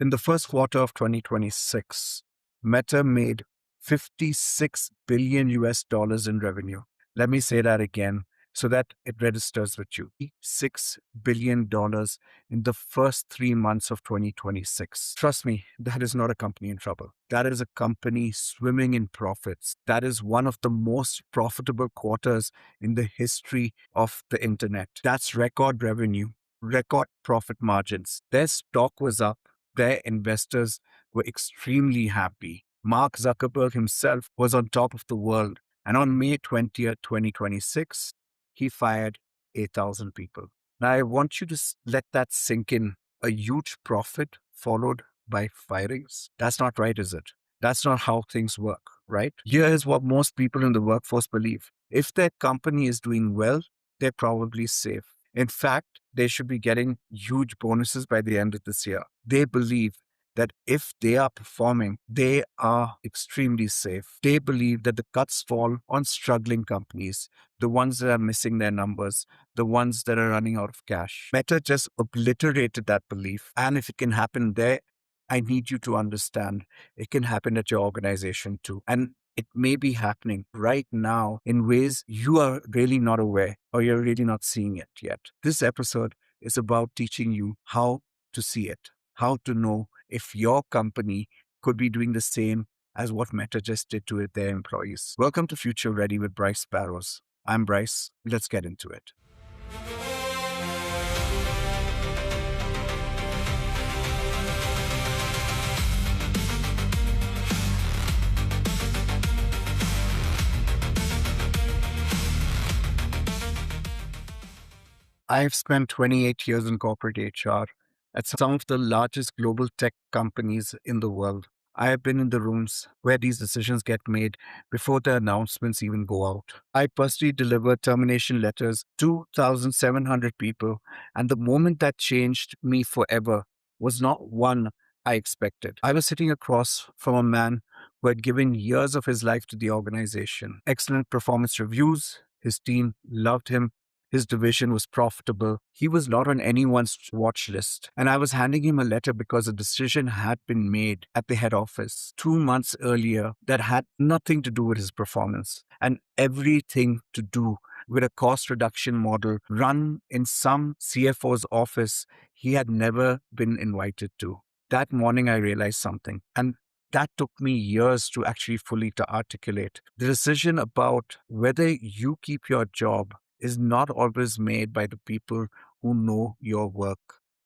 In the first quarter of 2026, Meta made 56 billion US dollars in revenue. Let me say that again so that it registers with you. $6 billion in the first 3 months of 2026. Trust me, that is not a company in trouble. That is a company swimming in profits. That is one of the most profitable quarters in the history of the internet. That's record revenue, record profit margins. Their stock was up. Their investors were extremely happy. Mark Zuckerberg himself was on top of the world. And on May 20th, 2026, he fired 8,000 people. Now, I want you to let that sink in. A huge profit followed by firings. That's not right, is it? That's not how things work, right? Here is what most people in the workforce believe. If their company is doing well, they're probably safe. In fact, they should be getting huge bonuses by the end of this year. They believe that if they are performing, they are extremely safe. They believe that the cuts fall on struggling companies, the ones that are missing their numbers, the ones that are running out of cash. Meta just obliterated that belief. And if it can happen there, I need you to understand it can happen at your organization too. And it may be happening right now in ways you are really not aware or you're really not seeing it yet. This episode is about teaching you how to see it, how to know if your company could be doing the same as what Meta just did to their employees. Welcome to Future Ready with Bryce Barrows. I'm Bryce. Let's get into it. I've spent 28 years in corporate HR at some of the largest global tech companies in the world. I have been in the rooms where these decisions get made before the announcements even go out. I personally delivered termination letters to 2,700 people, and the moment that changed me forever was not one I expected. I was sitting across from a man who had given years of his life to the organization. Excellent performance reviews. His team loved him. His division was profitable. He was not on anyone's watch list. And I was handing him a letter because a decision had been made at the head office 2 months earlier that had nothing to do with his performance and everything to do with a cost reduction model run in some CFO's office he had never been invited to. That morning, I realized something. And that took me years to actually fully to articulate. The decision about whether you keep your job is not always made by the people who know your work.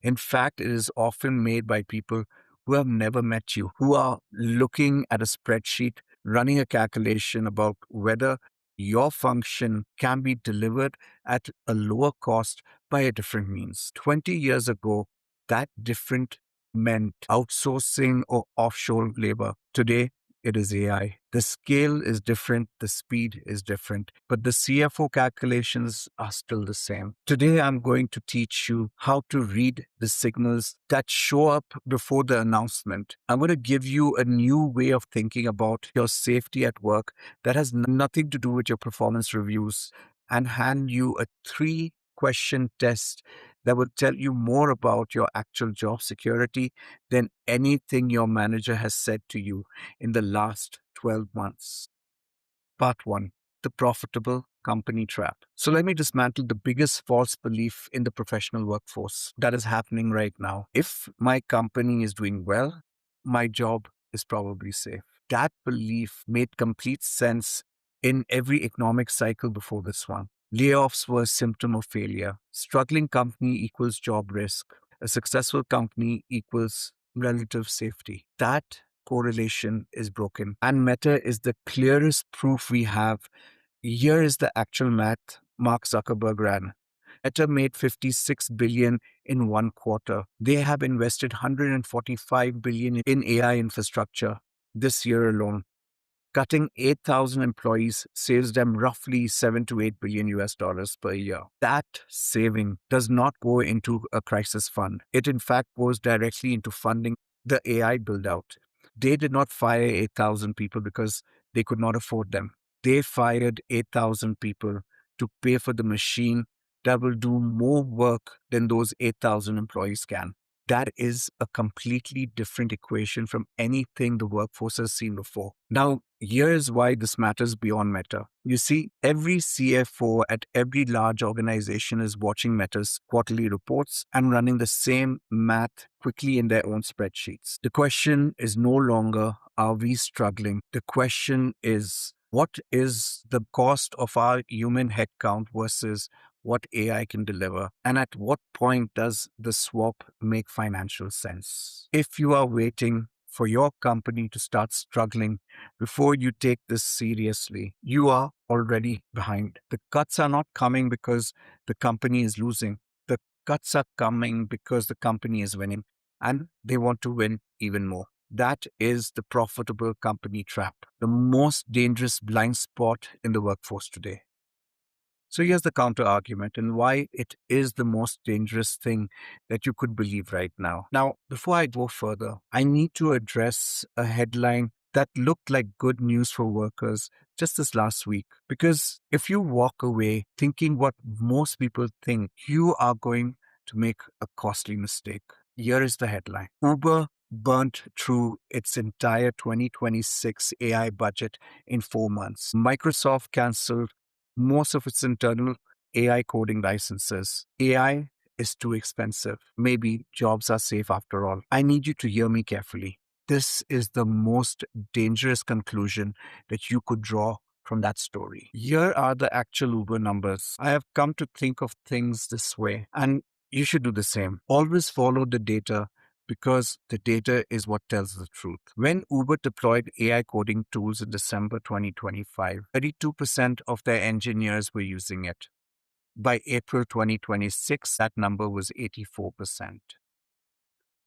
In fact, it is often made by people who have never met you, who are looking at a spreadsheet, running a calculation about whether your function can be delivered at a lower cost by a different means. 20 years ago, that different meant outsourcing or offshore labor. Today, it is AI. The scale is different, the speed is different, but the CFO calculations are still the same. Today, I'm going to teach you how to read the signals that show up before the announcement. I'm going to give you a new way of thinking about your safety at work that has nothing to do with your performance reviews and hand you a 3-question test that will tell you more about your actual job security than anything your manager has said to you in the last 12 months. Part 1, the profitable company trap. So let me dismantle the biggest false belief in the professional workforce that is happening right now. If my company is doing well, my job is probably safe. That belief made complete sense in every economic cycle before this one. Layoffs were a symptom of failure. Struggling company equals job risk. A successful company equals relative safety. That correlation is broken. And Meta is the clearest proof we have. Here is the actual math Mark Zuckerberg ran. Meta made 56 billion in one quarter. They have invested 145 billion in AI infrastructure this year alone. Cutting 8,000 employees saves them roughly 7 to 8 billion US dollars per year. That saving does not go into a crisis fund. It in fact goes directly into funding the AI build out. They did not fire 8,000 people because they could not afford them. They fired 8,000 people to pay for the machine that will do more work than those 8,000 employees can. That is a completely different equation from anything the workforce has seen before. Now, here's why this matters beyond Meta. You see, every CFO at every large organization is watching Meta's quarterly reports and running the same math quickly in their own spreadsheets. The question is no longer, are we struggling? The question is, what is the cost of our human headcount versus what AI can deliver? And at what point does the swap make financial sense? If you are waiting for your company to start struggling before you take this seriously, you are already behind. The cuts are not coming because the company is losing. The cuts are coming because the company is winning and they want to win even more. That is the profitable company trap, the most dangerous blind spot in the workforce today. So here's the counter argument and why it is the most dangerous thing that you could believe right now. Now, before I go further, I need to address a headline that looked like good news for workers just this last week. Because if you walk away thinking what most people think, you are going to make a costly mistake. Here is the headline. Uber burnt through its entire 2026 AI budget in 4 months. Microsoft canceled most of its internal AI coding licenses. AI is too expensive. Maybe jobs are safe after all. I need you to hear me carefully. This is the most dangerous conclusion that you could draw from that story. Here are the actual Uber numbers. I have come to think of things this way, and you should do the same. Always follow the data because the data is what tells the truth. When Uber deployed AI coding tools in December 2025, 32% of their engineers were using it. By April 2026, that number was 84%.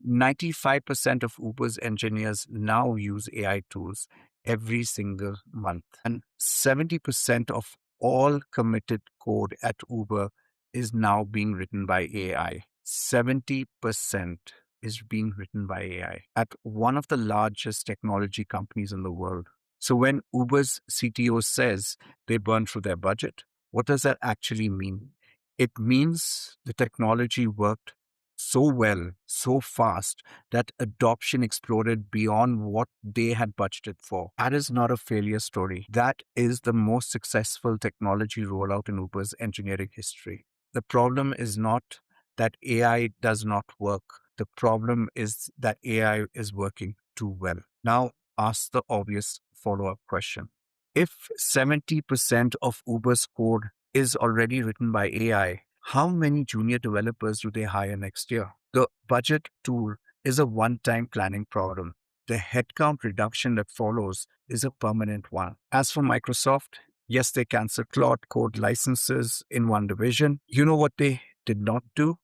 95% of Uber's engineers now use AI tools every single month. And 70% of all committed code at Uber is now being written by AI. 70% is being written by AI at one of the largest technology companies in the world. So when Uber's CTO says they burn through their budget, what does that actually mean? It means the technology worked so well, so fast, that adoption exploded beyond what they had budgeted for. That is not a failure story. That is the most successful technology rollout in Uber's engineering history. The problem is not that AI does not work. The problem is that AI is working too well. Now, ask the obvious follow-up question. If 70% of Uber's code is already written by AI, how many junior developers do they hire next year? The budget tool is a one-time planning problem. The headcount reduction that follows is a permanent one. As for Microsoft, yes, they canceled Claude Code licenses in one division. You know what they did not do?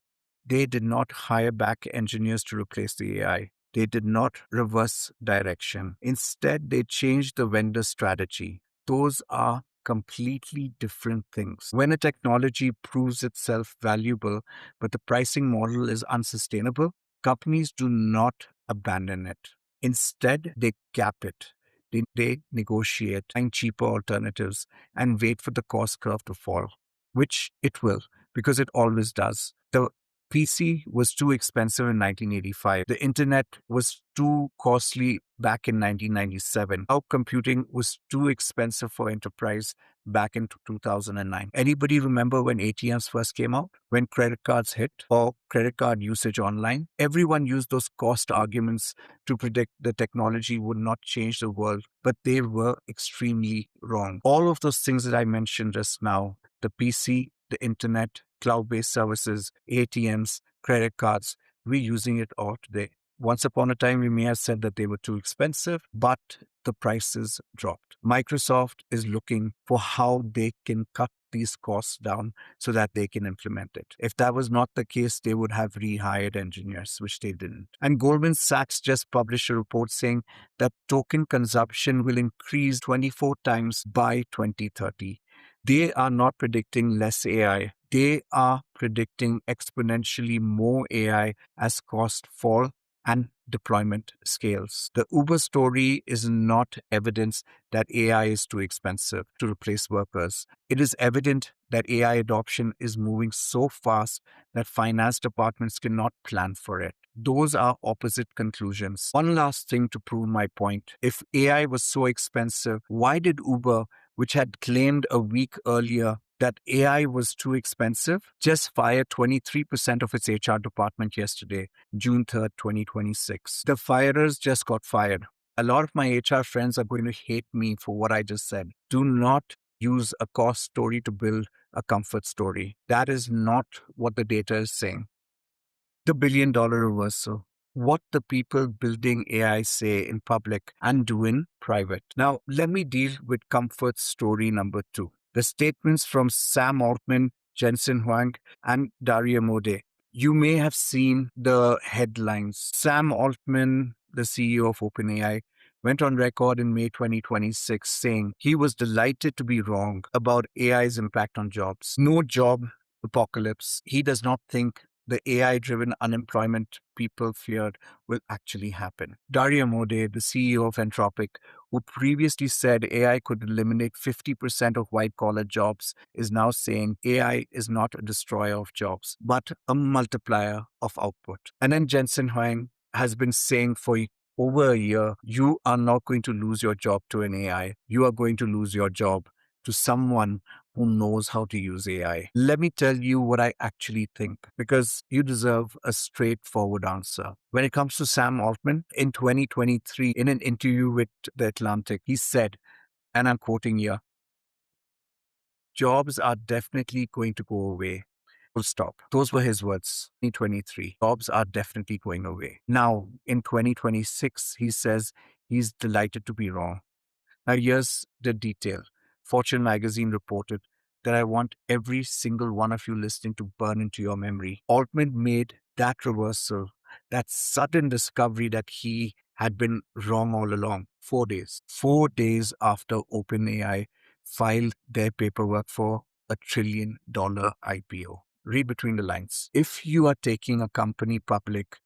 They did not hire back engineers to replace the AI. They did not reverse direction. Instead, they changed the vendor strategy. Those are completely different things. When a technology proves itself valuable, but the pricing model is unsustainable, companies do not abandon it. Instead, they cap it. They negotiate, find cheaper alternatives, and wait for the cost curve to fall, which it will, because it always does. The PC was too expensive in 1985. The internet was too costly back in 1997. Cloud computing was too expensive for enterprise back in 2009. Anybody remember when ATMs first came out? When credit cards hit or credit card usage online? Everyone used those cost arguments to predict the technology would not change the world, but they were extremely wrong. All of those things that I mentioned just now, the PC, the internet, cloud-based services, ATMs, credit cards, we're using it all today. Once upon a time, we may have said that they were too expensive, but the prices dropped. Microsoft is looking for how they can cut these costs down so that they can implement it. If that was not the case, they would have rehired engineers, which they didn't. And Goldman Sachs just published a report saying that token consumption will increase 24 times by 2030. They are not predicting less AI. They are predicting exponentially more AI as costs fall and deployment scales. The Uber story is not evidence that AI is too expensive to replace workers. It is evident that AI adoption is moving so fast that finance departments cannot plan for it. Those are opposite conclusions. One last thing to prove my point. If AI was so expensive, why did Uber, which had claimed a week earlier that AI was too expensive, just fire 23% of its HR department yesterday, June 3rd, 2026? The firers just got fired. A lot of my HR friends are going to hate me for what I just said. Do not use a cost story to build a comfort story. That is not what the data is saying. The billion-dollar reversal. What the people building AI say in public and do in private. Now, let me deal with comfort story number 2. The statements from Sam Altman, Jensen Huang, and Dario Mode. You may have seen the headlines. Sam Altman, the CEO of OpenAI, went on record in May 2026 saying he was delighted to be wrong about AI's impact on jobs. No job apocalypse. He does not think the AI driven unemployment people feared will actually happen. Dario Mode, the CEO of Anthropic, who previously said AI could eliminate 50% of white collar jobs, is now saying AI is not a destroyer of jobs, but a multiplier of output. And then Jensen Huang has been saying for over a year, you are not going to lose your job to an AI. You are going to lose your job to someone who knows how to use AI. Let me tell you what I actually think, because you deserve a straightforward answer. When it comes to Sam Altman, in 2023, in an interview with The Atlantic, he said, and I'm quoting here, jobs are definitely going to go away. Full stop. Those were his words. 2023, jobs are definitely going away. Now, in 2026, he says he's delighted to be wrong. Now, here's the detail. Fortune magazine reported that I want every single one of you listening to burn into your memory. Altman made that reversal, that sudden discovery that he had been wrong all along, 4 days. 4 days after OpenAI filed their paperwork for $1 trillion IPO. Read between the lines. If you are taking a company public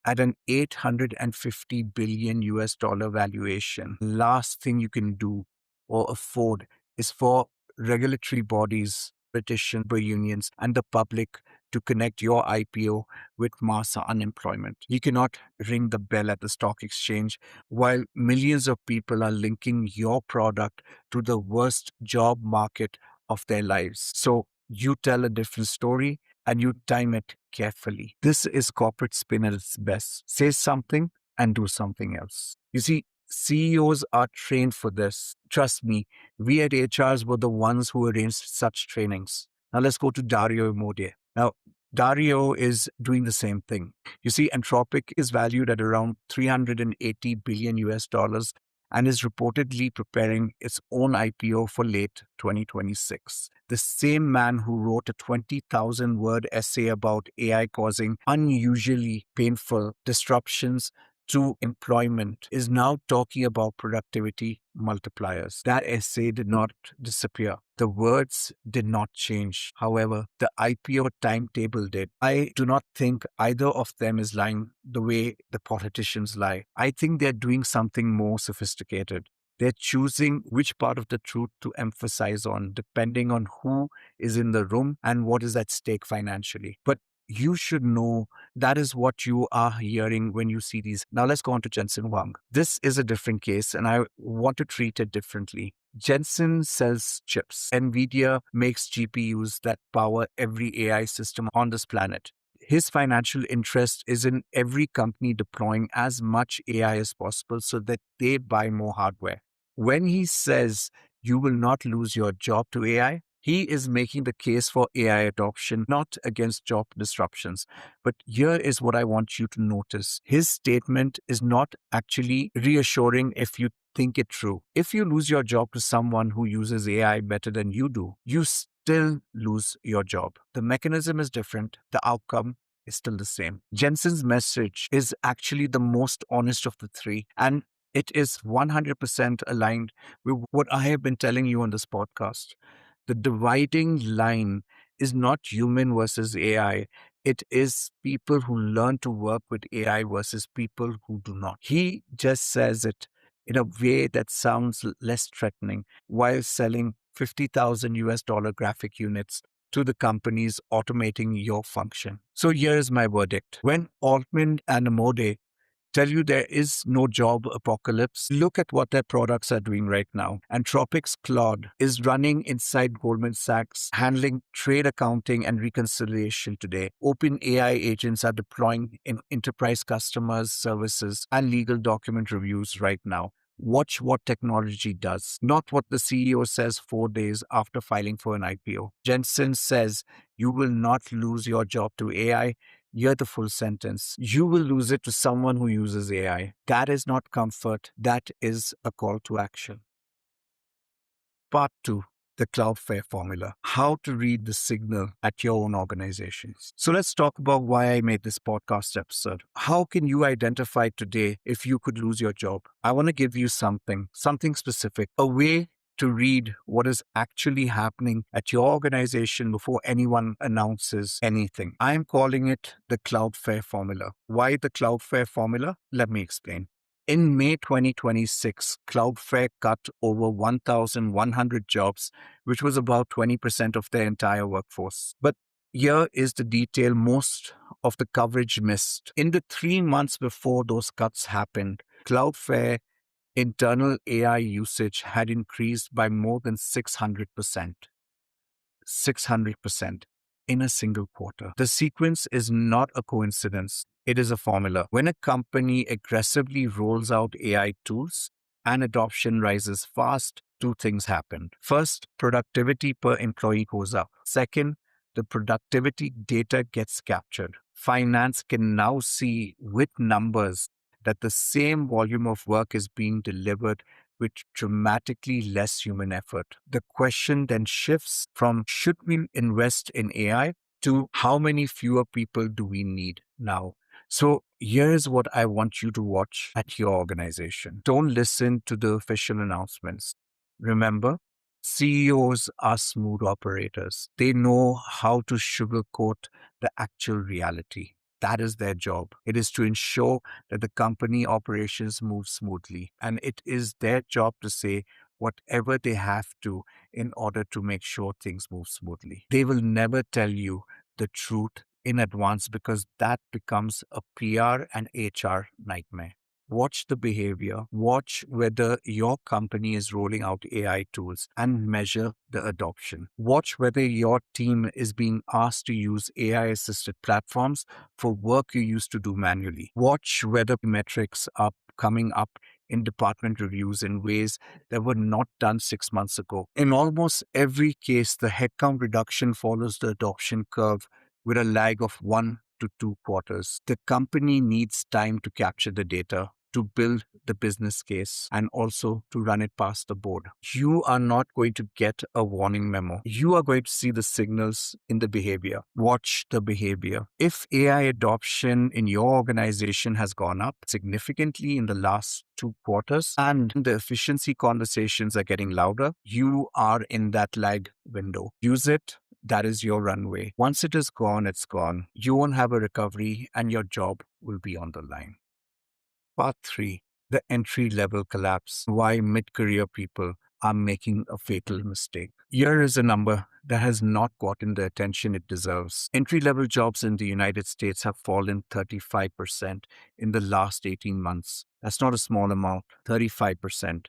at an 850 billion US dollar valuation, last thing you can do or afford is for regulatory bodies, petition unions, and the public to connect your IPO with mass unemployment. You cannot ring the bell at the stock exchange while millions of people are linking your product to the worst job market of their lives. So you tell a different story and you time it carefully. This is corporate spin at its best. Say something and do something else. You see, CEOs are trained for this. Trust me, we at HRs were the ones who arranged such trainings. Now let's go to Dario Mode. Now, Dario is doing the same thing. You see, Anthropic is valued at around 380 billion US dollars and is reportedly preparing its own IPO for late 2026. The same man who wrote a 20,000 word essay about AI causing unusually painful disruptions to employment is now talking about productivity multipliers. That essay did not disappear. The words did not change. However, the IPO timetable did. I do not think either of them is lying the way the politicians lie. I think they're doing something more sophisticated. They're choosing which part of the truth to emphasize on, depending on who is in the room and what is at stake financially. But you should know that is what you are hearing when you see these. Now let's go on to Jensen Huang. This is a different case and I want to treat it differently. Jensen sells chips. NVIDIA makes GPUs that power every AI system on this planet. His financial interest is in every company deploying as much AI as possible so that they buy more hardware. When he says you will not lose your job to AI, he is making the case for AI adoption, not against job disruptions. But here is what I want you to notice. His statement is not actually reassuring if you think it true. If you lose your job to someone who uses AI better than you do, you still lose your job. The mechanism is different. The outcome is still the same. Jensen's message is actually the most honest of the three, and it is 100% aligned with what I have been telling you on this podcast. The dividing line is not human versus AI. It is people who learn to work with AI versus people who do not. He just says it in a way that sounds less threatening while selling 50,000 US dollar graphic units to the companies automating your function. So here's my verdict. When Altman and Amode tell you there is no job apocalypse, look at what their products are doing right now. Anthropic's Claude is running inside Goldman Sachs, handling trade accounting and reconciliation today. Open AI agents are deploying in enterprise customers services and legal document reviews right now. Watch what technology does, not what the CEO says 4 days after filing for an IPO. Jensen says you will not lose your job to AI. Hear the full sentence. You will lose it to someone who uses AI. That is not comfort. That is a call to action. Part 2. The Cloudflare Formula. How to read the signal at your own organizations. So let's talk about why I made this podcast episode. How can you identify today if you could lose your job? I want to give you something specific, a way to read what is actually happening at your organization before anyone announces anything. I'm calling it the Cloudflare Formula. Why the Cloudflare Formula? Let me explain. In May 2026, Cloudflare cut over 1,100 jobs, which was about 20% of their entire workforce. But here is the detail most of the coverage missed. In the 3 months before those cuts happened, Cloudflare internal AI usage had increased by more than 600%. 600% in a single quarter. The sequence is not a coincidence. It is a formula. When a company aggressively rolls out AI tools and adoption rises fast, two things happen. First, productivity per employee goes up. Second, the productivity data gets captured. Finance can now see with numbers that the same volume of work is being delivered with dramatically less human effort. The question then shifts from should we invest in AI to how many fewer people do we need now? So here's what I want you to watch at your organization. Don't listen to the official announcements. Remember, CEOs are smooth operators. They know how to sugarcoat the actual reality. That is their job. It is to ensure that the company operations move smoothly. And it is their job to say whatever they have to in order to make sure things move smoothly. They will never tell you the truth in advance because that becomes a PR and HR nightmare. Watch the behavior, watch whether your company is rolling out AI tools and measure the adoption. Watch whether your team is being asked to use AI assisted platforms for work you used to do manually. Watch whether metrics are coming up in department reviews in ways that were not done 6 months ago. In almost every case, the headcount reduction follows the adoption curve with a lag of 1 to 2 quarters. The company needs time to capture the data, to build the business case, and also to run it past the board. You are not going to get a warning memo. You are going to see the signals in the behavior. Watch the behavior. If AI adoption in your organization has gone up significantly in the last 2 quarters and the efficiency conversations are getting louder, you are in that lag window. Use it. That is your runway. Once it is gone, it's gone. You won't have a recovery and your job will be on the line. Part 3. The entry-level collapse. Why mid-career people are making a fatal mistake. Here is a number that has not gotten the attention it deserves. Entry-level jobs in the United States have fallen 35% in the last 18 months. That's not a small amount, 35%.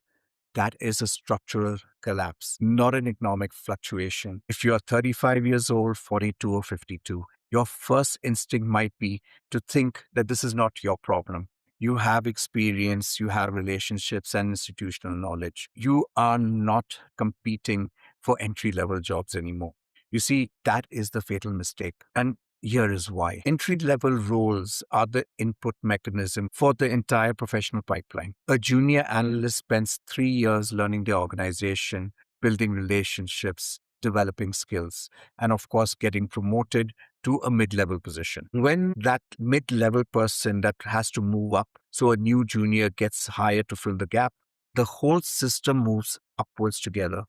That is a structural collapse, not an economic fluctuation. If you are 35 years old, 42 or 52, your first instinct might be to think that this is not your problem. You have experience, you have relationships and institutional knowledge. You are not competing for entry-level jobs anymore. You see, that is the fatal mistake. And here is why. Entry-level roles are the input mechanism for the entire professional pipeline. A junior analyst spends 3 years learning the organization, building relationships, developing skills, and of course, getting promoted to a mid-level position. When that mid-level person that has to move up, so a new junior gets hired to fill the gap, the whole system moves upwards together.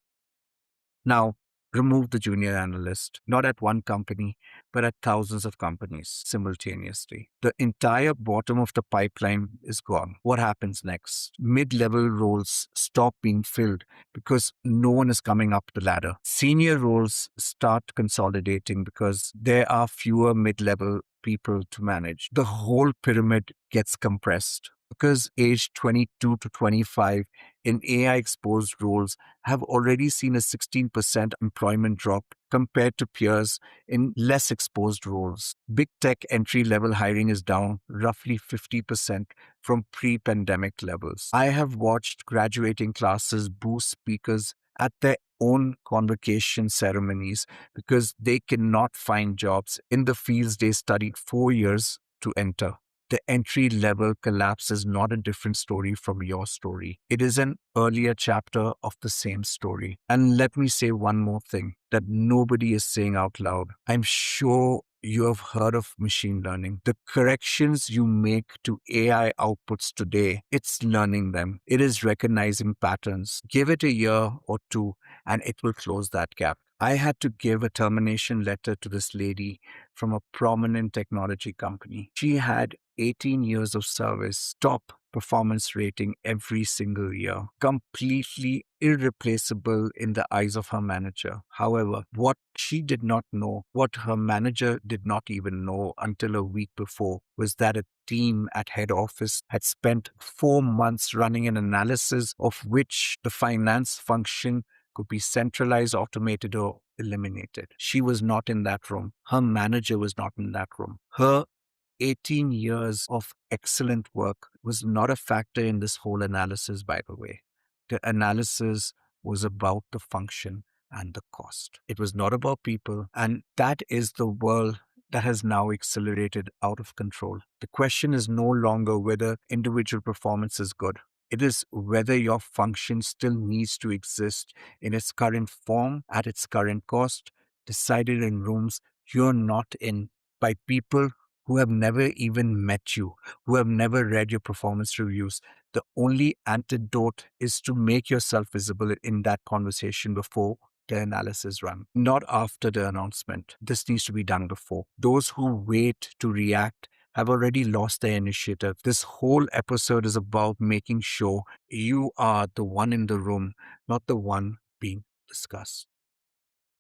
Now, remove the junior analyst, not at one company, but at thousands of companies simultaneously. The entire bottom of the pipeline is gone. What happens next? Mid-level roles stop being filled because no one is coming up the ladder. Senior roles start consolidating because there are fewer mid-level people to manage. The whole pyramid gets compressed because age 22 to 25 in AI exposed roles have already seen a 16% employment drop compared to peers in less exposed roles. Big tech entry level hiring is down roughly 50% from pre pandemic levels. I have watched graduating classes boo speakers at their own convocation ceremonies because they cannot find jobs in the fields they studied 4 years to enter. The entry level collapse is not a different story from your story. It is an earlier chapter of the same story. And let me say one more thing that nobody is saying out loud. I'm sure you have heard of machine learning. The corrections you make to AI outputs today, it's learning them. It is recognizing patterns. Give it a year or two and it will close that gap. I had to give a termination letter to this lady from a prominent technology company. She had 18 years of service, top performance rating every single year, completely irreplaceable in the eyes of her manager. However, what she did not know, what her manager did not even know until a week before, was that a team at head office had spent 4 months running an analysis of which the finance function could be centralized, automated, or eliminated. She was not in that room. Her manager was not in that room. Her 18 years of excellent work was not a factor in this whole analysis, by the way. The analysis was about the function and the cost. It was not about people. And that is the world that has now accelerated out of control. The question is no longer whether individual performance is good. It is whether your function still needs to exist in its current form, at its current cost, decided in rooms you're not in by people who have never even met you, who have never read your performance reviews. The only antidote is to make yourself visible in that conversation before the analysis run, not after the announcement. This needs to be done before. Those who wait to react have already lost their initiative. This whole episode is about making sure you are the one in the room, not the one being discussed.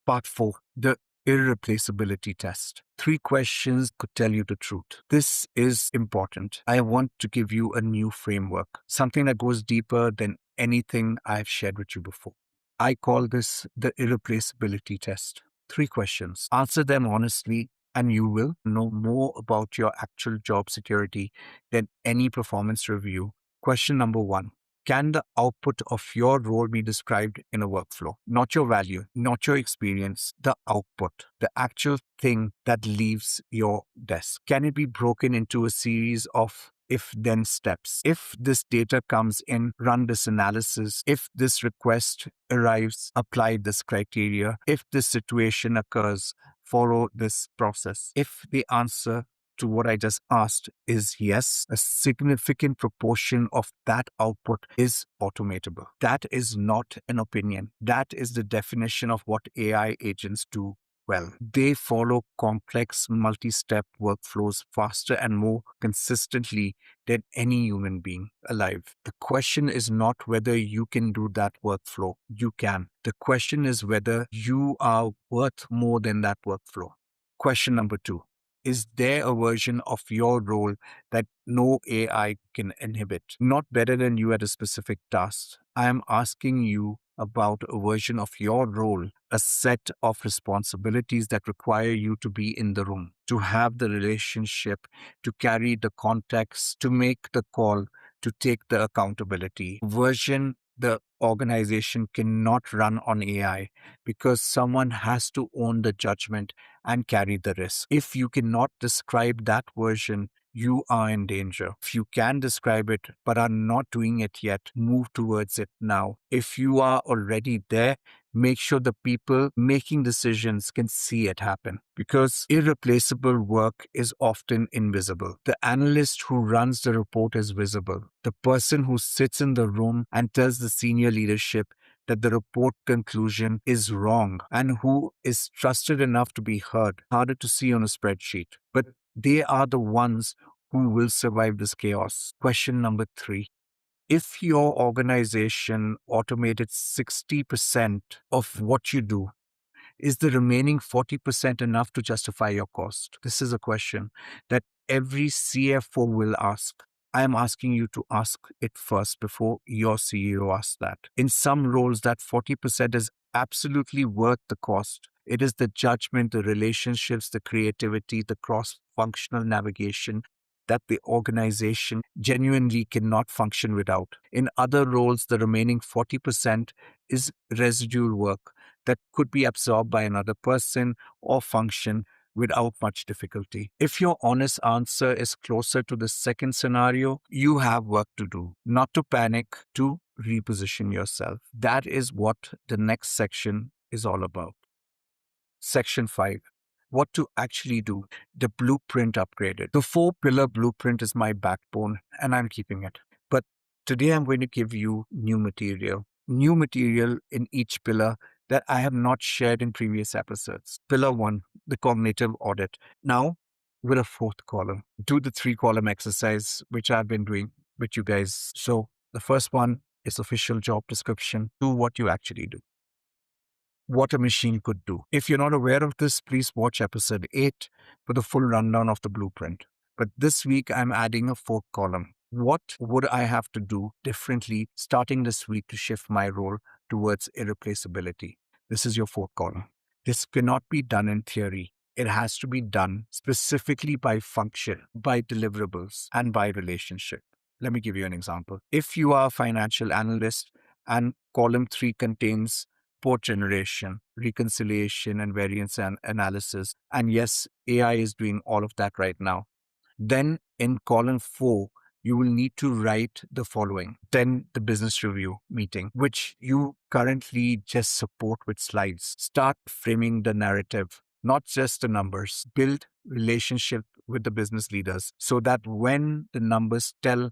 Part 4, the irreplaceability test. 3 questions could tell you the truth. This is important. I want to give you a new framework, something that goes deeper than anything I've shared with you before. I call this the irreplaceability test. 3 questions. Answer them honestly, and you will know more about your actual job security than any performance review. Question number 1. Can the output of your role be described in a workflow? Not your value, not your experience, the output, the actual thing that leaves your desk. Can it be broken into a series of if-then steps? If this data comes in, run this analysis. If this request arrives, apply this criteria. If this situation occurs, follow this process. If the answer to what I just asked is yes, a significant proportion of that output is automatable. That is not an opinion. That is the definition of what AI agents do well. They follow complex multi-step workflows faster and more consistently than any human being alive. The question is not whether you can do that workflow. You can. The question is whether you are worth more than that workflow. Question number 2. Is there a version of your role that no AI can inhibit? Not better than you at a specific task. I am asking you about a version of your role, a set of responsibilities that require you to be in the room, to have the relationship, to carry the context, to make the call, to take the accountability. Version the organization cannot run on AI because someone has to own the judgment and carry the risk. If you cannot describe that version, you are in danger. If you can describe it but are not doing it yet, move towards it now. If you are already there, make sure the people making decisions can see it happen, because irreplaceable work is often invisible. The analyst who runs the report is visible. The person who sits in the room and tells the senior leadership, that the report conclusion is wrong and who is trusted enough to be heard. Harder to see on a spreadsheet, but they are the ones who will survive this chaos. Question number 3. If your organization automated 60% of what you do, is the remaining 40% enough to justify your cost? This is a question that every CFO will ask. I am asking you to ask it first before your CEO asks that. In some roles, that 40% is absolutely worth the cost. It is the judgment, the relationships, the creativity, the cross functional navigation that the organization genuinely cannot function without. In other roles, the remaining 40% is residual work that could be absorbed by another person or function without much difficulty. If your honest answer is closer to the second scenario, you have work to do, not to panic, to reposition yourself. That is what the next section is all about. Section 5. What to actually do. The blueprint upgraded. The 4-pillar blueprint is my backbone and I'm keeping it. But today I'm going to give you new material. New material in each pillar that I have not shared in previous episodes. Pillar 1, the cognitive audit. Now, with a 4th column. Do the 3-column exercise, which I've been doing with you guys. So the first one is official job description. Do what you actually do. What a machine could do. If you're not aware of this, please watch episode 8 for the full rundown of the blueprint. But this week, I'm adding a 4th column. What would I have to do differently starting this week to shift my role towards irreplaceability? This is your 4th column. This cannot be done in theory. It has to be done specifically by function, by deliverables, and by relationship. Let me give you an example. If you are a financial analyst and column 3 contains report generation, reconciliation, and variance analysis. And yes, AI is doing all of that right now. Then in column 4, you will need to write the following. Then the business review meeting, which you currently just support with slides. Start framing the narrative, not just the numbers. Build relationship with the business leaders so that when the numbers tell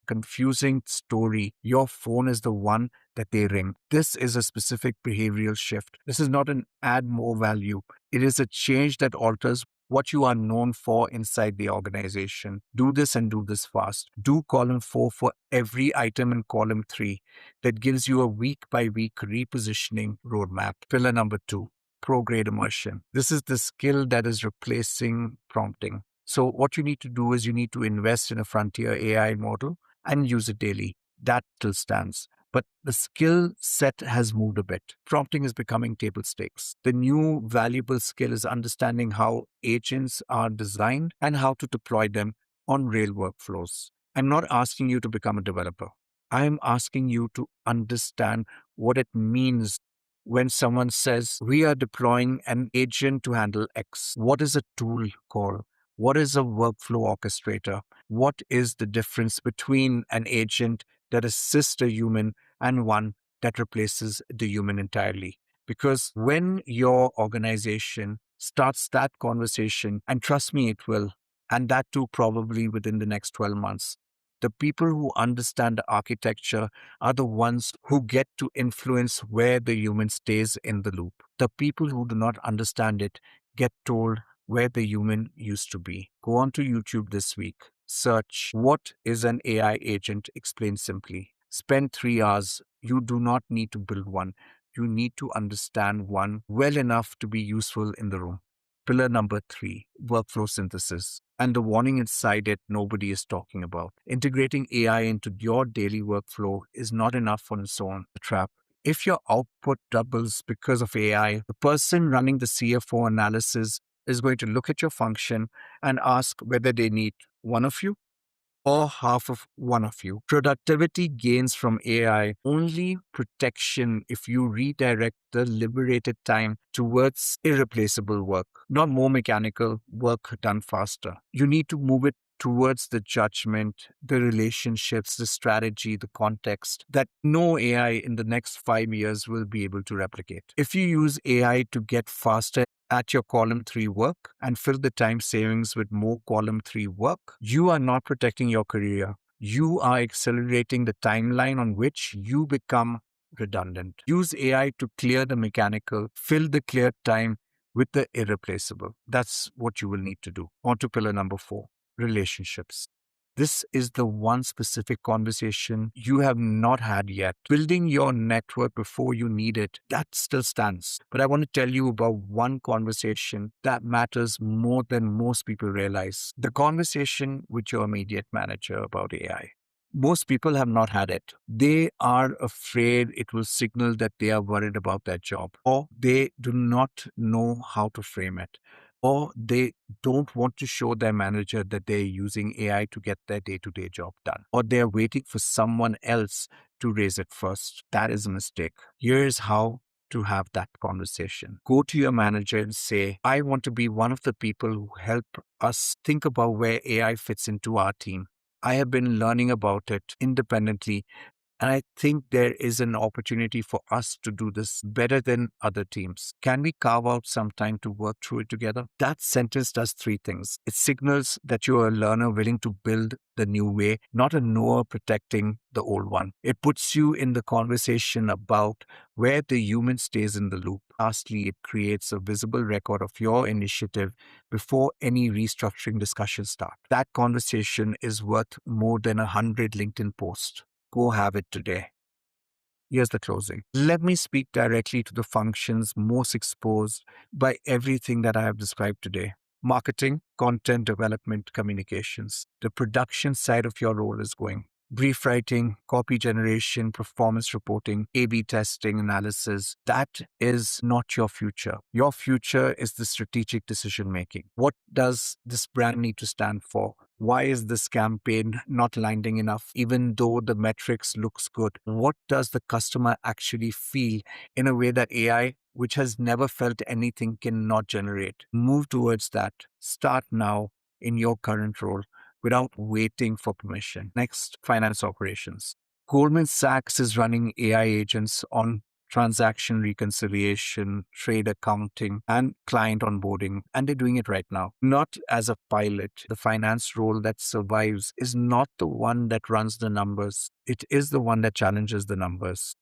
confusing story, your phone is the one that they ring. This is a specific behavioral shift. This is not an add more value. It is a change that alters what you are known for inside the organization. Do this and do this fast. Do column 4 for every item in column 3. That gives you a week by week repositioning roadmap. Pillar number 2, pro-grade immersion. This is the skill that is replacing prompting. So what you need to do is you need to invest in a frontier AI model and use it daily. That still stands. But the skill set has moved a bit. Prompting is becoming table stakes. The new valuable skill is understanding how agents are designed and how to deploy them on real workflows. I'm not asking you to become a developer. I'm asking you to understand what it means when someone says, we are deploying an agent to handle X. What is a tool called? What is a workflow orchestrator? What is the difference between an agent that assists a human and one that replaces the human entirely? Because when your organization starts that conversation, and trust me, it will, and that too probably within the next 12 months, the people who understand the architecture are the ones who get to influence where the human stays in the loop. The people who do not understand it get told where the human used to be. Go on to YouTube this week. Search, what is an AI agent? Explained simply. Spend 3 hours. You do not need to build one. You need to understand one well enough to be useful in the room. Pillar number 3, workflow synthesis. And the warning inside it, nobody is talking about. Integrating AI into your daily workflow is not enough on its own. A trap. If your output doubles because of AI, the person running the CFO analysis is going to look at your function and ask whether they need one of you or half of one of you. Productivity gains from AI only protection if you redirect the liberated time towards irreplaceable work, not more mechanical work done faster. You need to move it towards the judgment, the relationships, the strategy, the context that no AI in the next 5 years will be able to replicate. If you use AI to get faster at your column 3 work and fill the time savings with more column 3 work, you are not protecting your career. You are accelerating the timeline on which you become redundant. Use AI to clear the mechanical, fill the clear time with the irreplaceable. That's what you will need to do. On to pillar number 4, relationships. This is the one specific conversation you have not had yet. Building your network before you need it, that still stands. But I want to tell you about one conversation that matters more than most people realize. The conversation with your immediate manager about AI. Most people have not had it. They are afraid it will signal that they are worried about their job, or they do not know how to frame it, or they don't want to show their manager that they're using AI to get their day-to-day job done, or they're waiting for someone else to raise it first. That is a mistake. Here's how to have that conversation. Go to your manager and say, I want to be one of the people who help us think about where AI fits into our team. I have been learning about it independently, and I think there is an opportunity for us to do this better than other teams. Can we carve out some time to work through it together? That sentence does 3 things. It signals that you're a learner willing to build the new way, not a knower protecting the old one. It puts you in the conversation about where the human stays in the loop. Lastly, it creates a visible record of your initiative before any restructuring discussions start. That conversation is worth more than 100 LinkedIn posts. Go have it today. Here's the closing. Let me speak directly to the functions most exposed by everything that I have described today. Marketing, content development, communications. The production side of your role is going. Brief writing, copy generation, performance reporting, A/B testing, analysis. That is not your future. Your future is the strategic decision making. What does this brand need to stand for? Why is this campaign not landing enough, even though the metrics looks good? What does the customer actually feel in a way that AI, which has never felt anything, cannot generate? Move towards that. Start now in your current role without waiting for permission. Next, finance operations. Goldman Sachs is running AI agents on transaction reconciliation, trade accounting, and client onboarding. And they're doing it right now. Not as a pilot. The finance role that survives is not the one that runs the numbers. It is the one that challenges the numbers.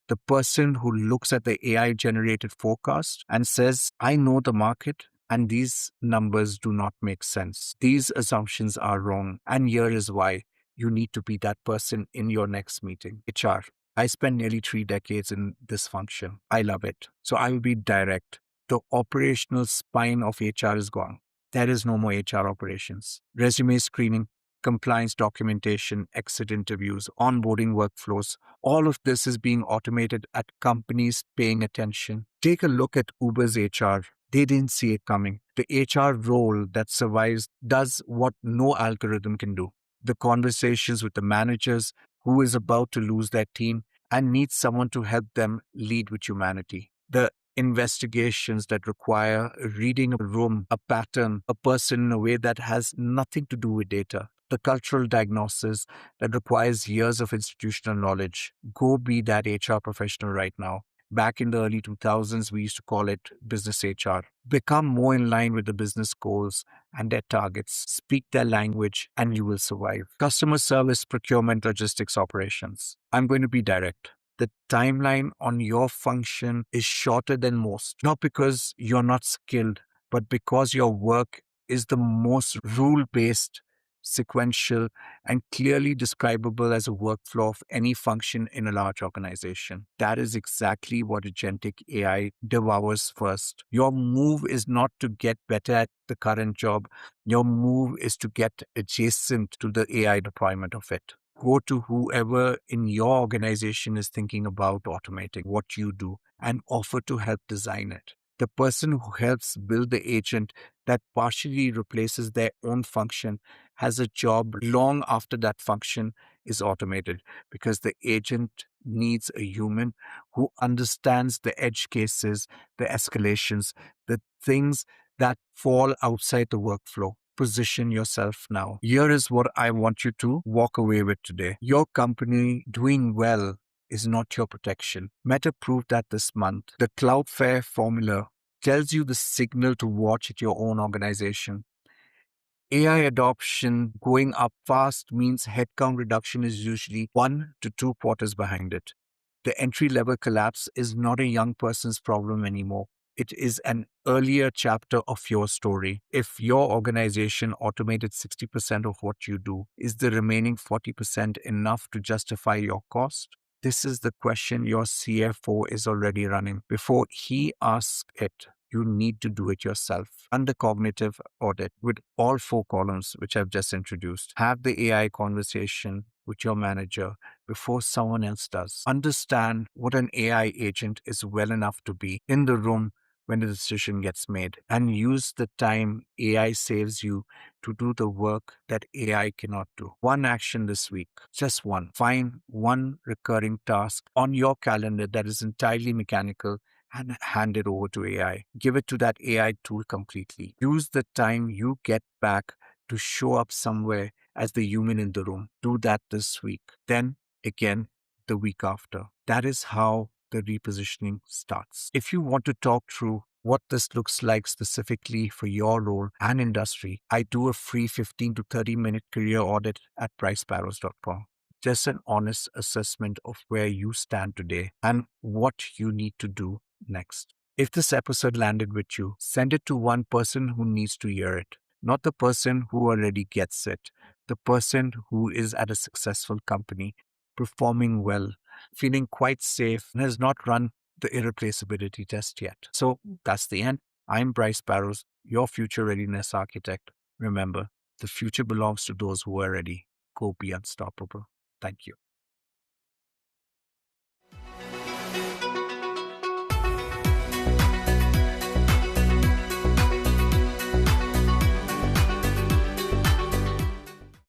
The person who looks at the AI generated forecast and says, I know the market and these numbers do not make sense. These assumptions are wrong. And here is why. You need to be that person in your next meeting. HR. I spent nearly 3 decades in this function. I love it. So I will be direct. The operational spine of HR is gone. There is no more HR operations. Resume screening, compliance documentation, exit interviews, onboarding workflows. All of this is being automated at companies paying attention. Take a look at Uber's HR. They didn't see it coming. The HR role that survives does what no algorithm can do. The conversations with the managers who is about to lose their team and needs someone to help them lead with humanity. The investigations that require reading a room, a pattern, a person in a way that has nothing to do with data. The cultural diagnosis that requires years of institutional knowledge. Go be that HR professional right now. Back in the early 2000s, we used to call it business HR. Become more in line with the business goals and their targets. Speak their language and you will survive. Customer service, procurement, logistics, operations. I'm going to be direct. The timeline on your function is shorter than most, not because you're not skilled, but because your work is the most rule-based, sequential, and clearly describable as a workflow of any function in a large organization. That is exactly what agentic AI devours first. Your move is not to get better at the current job. Your move is to get adjacent to the AI deployment of it. Go to whoever in your organization is thinking about automating what you do and offer to help design it. The person who helps build the agent that partially replaces their own function has a job long after that function is automated, because the agent needs a human who understands the edge cases, the escalations, the things that fall outside the workflow. Position yourself now. Here is what I want you to walk away with today. Your company doing well is not your protection. Meta proved that this month. The Cloudflare Formula tells you the signal to watch at your own organization. AI adoption going up fast means headcount reduction is usually 1 to 2 quarters behind it. The entry level collapse is not a young person's problem anymore. It is an earlier chapter of your story. If your organization automated 60% of what you do, is the remaining 40% enough to justify your cost? This is the question your CFO is already running. Before he asks it, you need to do it yourself. Under cognitive audit, with all four columns which I've just introduced, have the AI conversation with your manager before someone else does. Understand what an AI agent is well enough to be in the room when the decision gets made, and use the time AI saves you to do the work that AI cannot do. One action this week, just one. Find one recurring task on your calendar that is entirely mechanical and hand it over to AI. Give it to that AI tool completely. Use the time you get back to show up somewhere as the human in the room. Do that this week. Then again the week after. That is how the repositioning starts. If you want to talk through what this looks like specifically for your role and industry, I do a free 15 to 30-minute career audit at brycebarrows.com. Just an honest assessment of where you stand today and what you need to do next. If this episode landed with you, send it to one person who needs to hear it. Not the person who already gets it, the person who is at a successful company, performing well, feeling quite safe, and has not run the irreplaceability test yet. So that's the end. I'm Bryce Barrows, your future readiness architect. Remember, the future belongs to those who are ready. Go be unstoppable. Thank you.